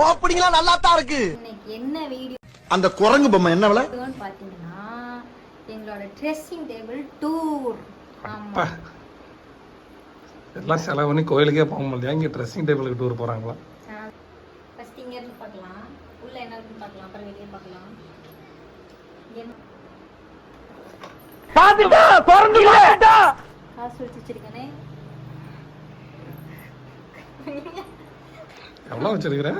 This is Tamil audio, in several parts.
ஓப்பனிங்லாம் நல்லா தான் இருக்கு. இன்னைக்கு என்ன வீடியோ அந்த குரங்கு பொம்மை என்ன விலை பாத்தீங்கன்னா எங்களோட ட்ரெஸ்ஸிங் டேபிள் டூர். ஆமா எல்லாம் செலவு பண்ணி கோயிலுக்கே போக முடியாது, இங்கே ட்ரெஸ்ஸிங் டேபிளுக்கு டூர் போகிறாங்களா? ஃபர்ஸ்ட் இங்க இருந்து பார்க்கலாம், உள்ள என்ன இருக்குன்னு பார்க்கலாம், அப்புறம் வெளியே பார்க்கலாம். பாத்துடா குரங்கு இல்லடா காசு வச்சிருக்கனே. எவ்வளோ வச்சிருக்கிற?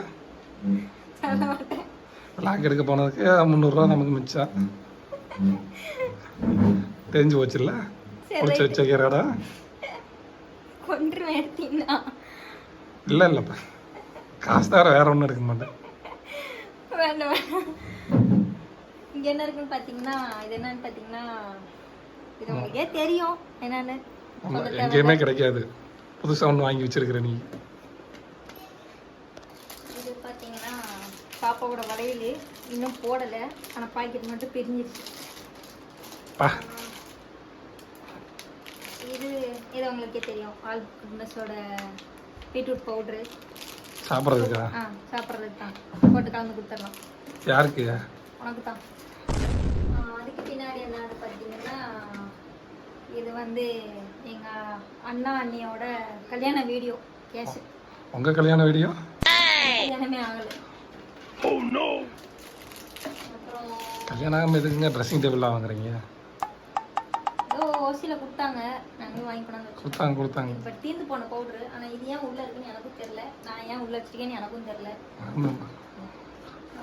லாக் எடுக்க போனதுக்கு 300 ரூபா நமக்கு மிச்சம். தெரிஞ்சு போச்சுல்ல, பிடிச்சி வச்சுக்கிறடா. கொன்றுவேன் எடுத்தீங்கன்னா. இல்லை இல்லைப்பா, காசு தவிர வேற ஒன்றும் எடுக்க மாட்டேன். வேண்டாம். இங்க என்ன இருக்குன்னு பாத்தீங்கன்னா, இது என்னன்னு பாத்தீங்கன்னா, இது உங்களுக்கே தெரியும் என்னன்னு. எங்கேயுமே கிடைக்காது, புதுசாக ஒன்று வாங்கி வச்சிருக்கிற நீ. இது பாத்தீங்கன்னா பாப்பாவோட வளையல் இன்னும் போடலை, ஆனால் பாக்கெட் மட்டும் பிரிஞ்சிருச்சு. இது இது உங்களுக்கே தெரியும், ஆல் குட்னஸோட பீட்ரூட் பவுட்ரு. சாப்பிட்றதுக்கா? சாப்பிட்றதுக்கு தான், போட்டு கலந்து கொடுத்துடலாம். யாருக்கு? உனக்கு தான். அதுக்கு பின்னாடி என்னது பார்த்தீங்கன்னா, இது வந்து எங்கள் அண்ணா அண்ணியோட கல்யாண வீடியோ கேஷ். உங்கள் கல்யாண வீடியோ? கல்யாணமே ஆகலை. அப்புறம் கல்யாணம் ஆகாமல் எதுக்குங்க ட்ரெஸ்ஸிங் டேபிளாக வாங்குறீங்க? ஏதோ ஓசியில் கொடுத்தாங்க, நாங்களும் வாங்கி கொண்டாந்து கொடுத்தாங்க. இப்போ தீர்ந்து போன பவுட்ரு, ஆனால் இது ஏன் உள்ளே இருக்குன்னு எனக்கும் தெரில, நான் ஏன் உள்ளே வச்சிருக்கேன்னு எனக்கும் தெரில.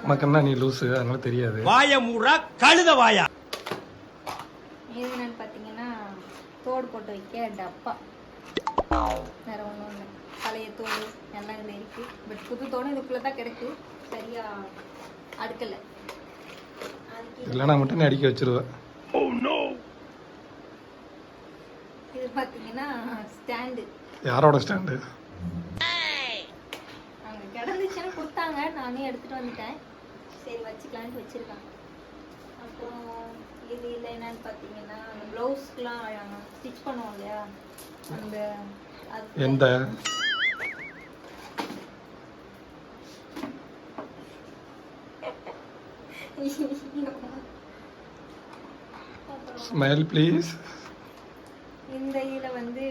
உனக்கு என்ன, நீ லூஸு, அதனால தெரியாது. வாய மூடா கழுத வாயா. இது என்னன்னு பார்த்தீங்கன்னா, தோடு போட்டு வைக்க டப்பா. வேற ஒன்றும் இல்லை, பழைய தோடு எல்லாம் இதில் இருக்குது. பட் புது தோடு இதுக்குள்ளே தான் கிடக்கு, சரியா அடுக்கலை. இல்லைன்னா மட்டும் நீ அடிக்க வச்சிருவேன். இது பார்த்தீங்கன்னா ஸ்டாண்டு. யாரோட ஸ்டாண்டு? அங்கே கிடந்துச்சுன்னு கொடுத்தாங்க, நானே எடுத்துகிட்டு வந்துட்டேன். சரி வச்சுக்கலான்ட்டு வச்சுருக்காங்க. அப்புறம் இது இல்லை என்னன்னு பார்த்தீங்கன்னா, அந்த ப்ளவுஸ்க்குலாம் ஸ்டிச் பண்ணுவோம் இல்லையா, அந்த எந்த ஸ்மைல் ப்ளீஸ். இந்த இதில் வந்து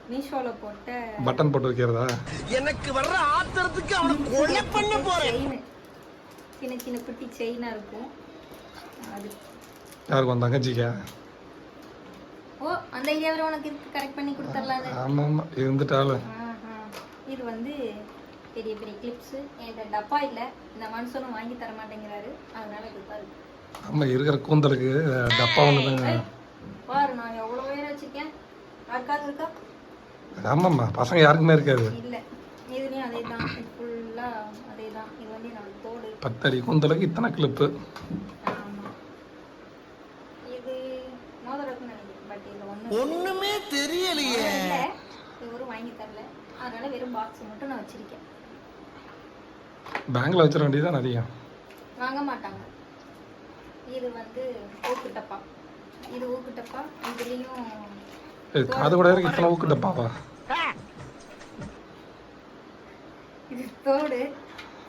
மீஷோவில் போட்ட பட்டன் போட்டு வைக்கிறதா? எனக்கு வர்ற ஆத்திரத்துக்கு அவனை கொலை பண்ண போறேன். செயின், சின்ன சின்ன குட்டி செயினாக இருக்கும். அது யாருக்கு வந்தாங்க? தங்கச்சிக்கா? ஓ, அந்த ஐடியா வரை உனக்கு இருக்கு, கரெக்ட் பண்ணி கொடுத்துடலாம். ஆமாம் இருந்துட்டாலும். இது வந்து பெரிய பெரிய கிளிப்ஸு. என்கிட்ட டப்பா இல்லை, இந்த மனுஷனும் வாங்கி தர மாட்டேங்கிறாரு, அதனால கொடுத்தாரு. ஆமாம், இருக்கிற கூந்தலுக்கு டப்பா ஒன்று தாங்க. பாரு, நான் எவ்வளோ உயரம் வச்சுருக்கேன், யாருக்காவது இருக்கா? ஆமாம்மா, பசங்க யாருக்குமே இருக்காது. இல்லை, இதுலேயும் அதே தான், ஃபுல்லாக அதே தான். இது வந்து என்னோட தோடு. 10 அடி கூந்தலுக்கு இத்தனை கிளிப்பு. ஆமாம், இது மோதிரக்குன்னு நினைக்கிறேன், பட் இதில் ஒண்ணுமே தெரியலையே. இவரும் வாங்கி தரல, அதனால வெறும் பாக்ஸ் மட்டும் நான் வச்சிருக்கேன். பேங்கில் வச்சிட வேண்டியதான் அதிகம். வாங்க மாட்டாங்க. இது வந்து ஊக்கு டப்பா. இது ஊக்கு டப்பா. இதுலேயும் காது கூட இருக்கு, இத்தனை ஊக்கு டப்பாவா? இது தோடு.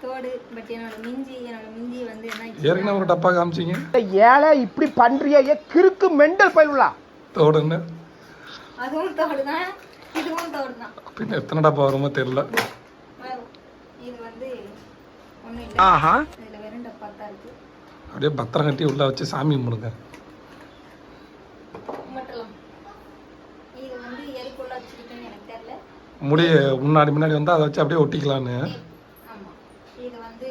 தோடு பட் என்னோட மிஞ்சி வந்து என்ன, ஏற்கனவே ஒரு டப்பா காமிச்சிங்க. ஏழை இப்படி பண்றியே, கிறுக்கு மெண்டல் பயிலுலா. தோடுன்னு அதுவும் தோடு தான், இதுவும் தோடு தான். பின்ன எத்தனை டப்பா வருமோ தெரியல. வரும். இது வந்து ஒன்றும் இல்லை, இதில் வெறும் டப்பா தான் இருக்கு. அப்படியே பத்திரம் கட்டி உள்ள வச்சு சாமி கும்பிடுங்க. மட்டும் இது வந்து எதுக்குள்ள வச்சிருக்கேன்னு எனக்கு தெரியல. முடி முன்னாடி வந்தால் அதை வச்சு அப்படியே ஒட்டிக்கலான்னு. ஆமாம், இது வந்து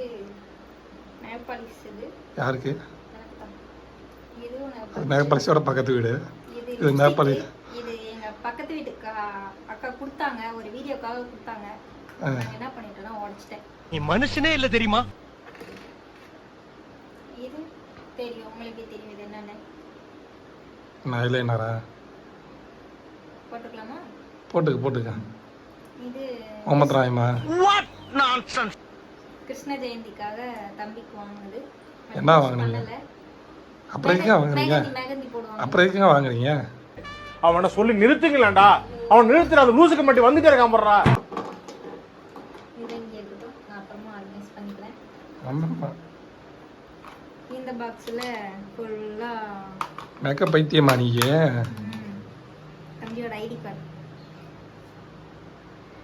நேபாளிஸ். இது யாருக்கு? எனக்கு தான். இதுவும் நேபாளிஸோட பக்கத்து வீடு. இது நேபாளி. இது எங்கள் பக்கத்து வீட்டுக்கு அக்கா கொடுத்தாங்க, ஒரு வீடியோக்காக கொடுத்தாங்க. நான் என்ன பண்ணிட்டேன்னா உடச்சிட்டேன். நீ மனுஷனே இல்லை தெரியுமா? இது தெரியும், உங்களுக்கே தெரியும் இது என்னன்னு. நான் இல்லைனாரா? போட்டுக்கலாமா? போட்டுக்க. இது முகமது ராயமா? கிருஷ்ண ஜெயந்திக்காக தம்பிக்கு வாங்கினது. என்ன வாங்கினீங்க? அப்புறம் எதுங்க வாங்குறீங்க? மெகந்தி போடுவாங்க. அப்புறம் எதுங்க வாங்குறீங்க? அவனை சொல்லி நிறுத்துங்களேன்டா. அவன் நிறுத்துற, அந்த லூசுக்கு மட்டும் வந்துட்டே இருக்கான் போடுறா. இது இங்கே இருக்கட்டும், நான் அப்புறமா ஆர்கனைஸ் பாக்ஸில் ஃபுல்லாக மேக்கப் பைத்தியமா நீங்க? தம்பியோட ID card,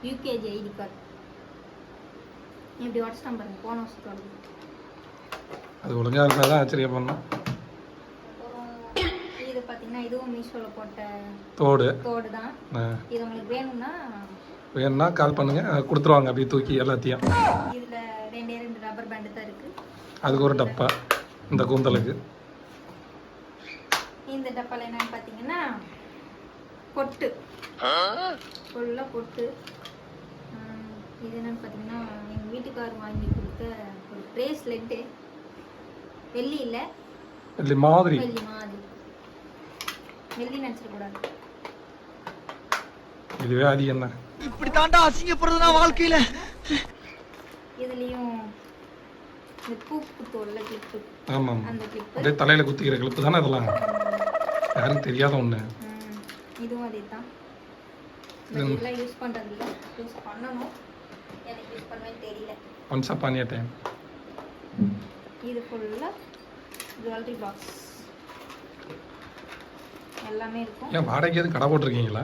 UKG ID card இப்படி உடச்சிட்டான் பாருங்க, போன வருஷத்தோட. அது ஒழுங்கா இருந்தால் தான் ஆச்சரியப்படணும். அப்புறம் இது பார்த்தீங்கன்னா இதுவும் மீஷோவில் போட்ட தோடு தான். இது உங்களுக்கு வேணும்னா கால் பண்ணுங்க, கொடுத்துருவாங்க அப்படியே தூக்கி எல்லாத்தையும். இதில் ரெண்டு ரப்பர் பேண்டு தான் இருக்குது. அதுக்கு ஒரு டப்பா இந்த கூந்தலுக்கு. இந்த டப்பாவில் என்னன்னு பார்த்தீங்கன்னா பொட்டு, ஃபுல்லாக பொட்டு. இது என்னன்னு பார்த்தீங்கன்னா எங்கள் வீட்டுக்காரர் வாங்கி கொடுத்த ஒரு பிரேஸ்லெட்டு. வெள்ளி இல்லை, வெள்ளி மாதிரி. வெள்ளி நினச்சிடக்கூடாது. இதுவே அதிகம் தான். இப்படி தாண்டா அசிங்கப்படுறதுனா வாழ்க்கையில. இதுலேயும் இந்த பூ குத்துவல்ல கிளிப்பு, ஆமாம், அந்த கிளிப்பு. அப்படியே தலையில் குத்திக்கிற கிளிப்பு தானே அதெல்லாம். யாரும் தெரியாத ஒன்று. இதுவும் அதே தான். இதெல்லாம் யூஸ் பண்ணுறதில்ல, யூஸ் பண்ணணும். எனக்கு யூஸ் பண்ணவே தெரியல. Once upon a time. இது ஃபுல்லாக ஜுவல்லரி பாக்ஸ் எல்லாமே இருக்கும். ஏன் வாடகைக்கு எதுவும் கடை போட்டிருக்கீங்களா?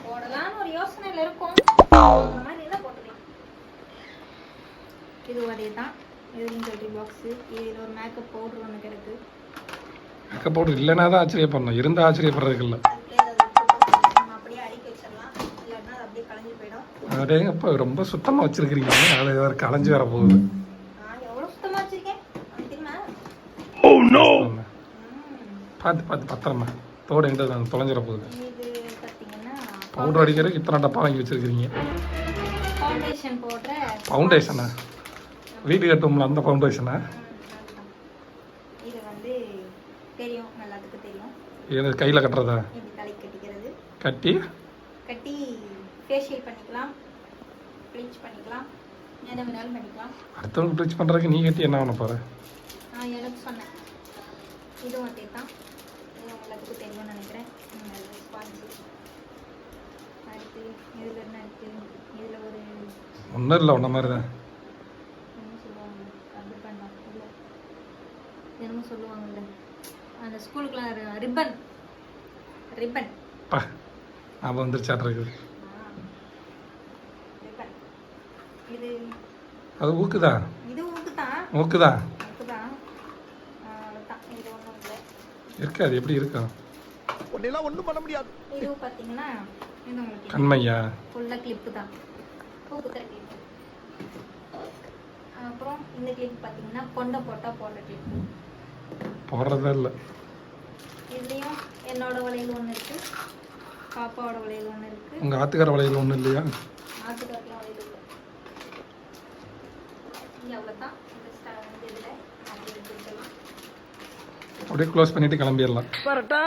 போடலான்னு ஒரு யோசனையில் இருக்கும், அந்த மாதிரி தான் போட்டுக்கலாம். இது அதே தான். இதுலேயும் ஜுவல்லரி பாக்ஸு. இதில் ஒரு மேக்கப் பவுட்ரு ஒன்று கிடக்கு. மேக்கப் பவுடர் இல்லைன்னா தான் ஆச்சரியப்படணும், இருந்தால் ஆச்சரியப்படுறதுக்கு இல்லை. நம்ம அப்படியே அடிக்க வச்சிடலாம், இல்லைன்னா அது அப்படியே கலைஞ்சு போயிடும். அடேங்கப்பா, ரொம்ப சுத்தமாக வச்சுருக்கிறீங்க. அது வேறு கலைஞ்சி வர போகுது. நான் எவ்வளோ சுத்தமாக வச்சுருக்கேன் தெரியுமா? பார்த்து பார்த்து பத்திரமா. தோடு எங்கிட்ட தொலைஞ்சிட போகுது. இது பார்த்தீங்கன்னா பவுடர் அடிக்கிறதுக்கு இத்தனை டப்பா வாங்கி வச்சுருக்கிறீங்க. ஃபவுண்டேஷன் போடுற ஃபவுண்டேஷனா? வீடு கட்டுவோம்ல அந்த ஃபவுண்டேஷனா? இது வந்து தெரியும், எல்லாத்துக்கும் தெரியும். இது கையில் கட்டுறதா? இப்படி தலைக்கு கட்டிக்கிறது. கட்டி ஃபேஷியல் பண்ணிக்கலாம், ப்ளீச் பண்ணிக்கலாம், என்ன வேணாலும் பண்ணிக்கலாம். அடுத்தவங்க ப்ளீச் பண்ணுறதுக்கு நீ கட்டி என்ன பண்ண போகிற? நான் எனக்கு சொன்னேன். இதுவும் அதே தான். இது எல்லாத்துக்கும் தெரியும்னு நினைக்கிறேன். ஸ்பான்ஸு அடுத்து இதில் என்ன இருக்குது? இதில் ஒரு ஒன்றும் இல்லை, ஒன்றை மாதிரி தான். என்ன சொல்லுவாங்க, ரப்பர் பேண்ட் இல்லை என்னமோ சொல்லுவாங்கல்ல, அந்த ஸ்கூலுக்குலாம் ரிப்பன். பா ஞாபகம் வந்துருச்சாட்ருக்குது. ரிப்பன். இது அது ஊக்குதா? இது ஊக்குதான். ஊக்குதா ஊக்குதான். அவ்வளோதான். இது ஒன்றும் இல்லை. இருக்காது, எப்படி இருக்கா? உன்னெல்லாம் ஒண்ணும் பண்ண முடியாது. இது பார்த்தீங்கன்னா இது உங்களுக்கு கண்மையா? ஃபுல்லாக கிளிப்பு தான், பூக்குத்துற கிளிப்பு. அப்புறம் இந்த கிளிப் பார்த்தீங்கன்னா கொண்டை போட்டால் போடுற கிளிப்பு. போடுறதே இல்லை. இதுலேயும் என்னோட வளையல் ஒன்று இருக்குது, பாப்பாவோட வளையல் ஒன்று இருக்குது. உங்கள் ஆத்துக்கார வளையல் ஒன்றும் இல்லையா? ஆட்டுக்காரலாம் வளையல் இல்லை. இங்கே அவ்வளோதான். இந்த இதில் அப்படி எடுத்துக்கலாம். அப்படியே க்ளோஸ் பண்ணிட்டு கிளம்பிடலாம். பரட்டா